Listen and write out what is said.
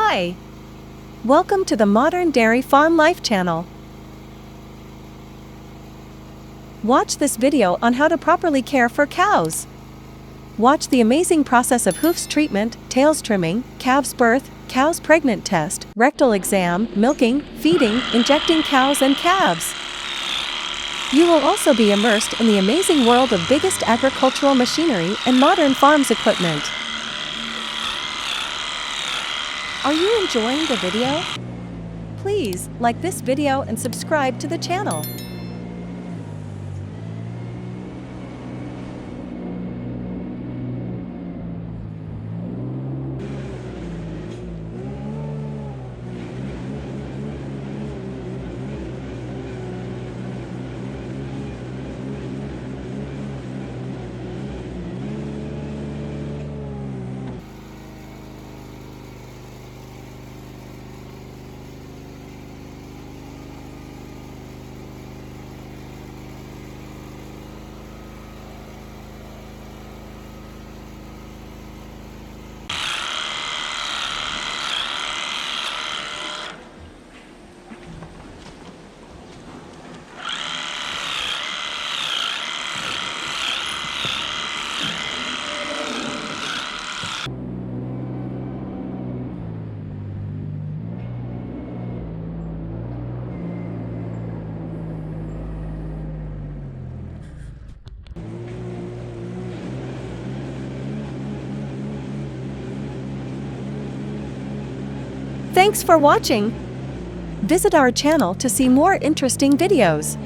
Hi! Welcome to the Modern Dairy Farm Life channel. Watch this video on how to properly care for cows. Watch the amazing process of hoofs treatment, tails trimming, calves birth, cows pregnant test, rectal exam, milking, feeding, injecting cows and calves. You will also be immersed in the amazing world of biggest agricultural machinery and modern farms equipment. Are you enjoying the video? Please like this video and subscribe to the channel. Thanks for watching. Visit our channel to see more interesting videos.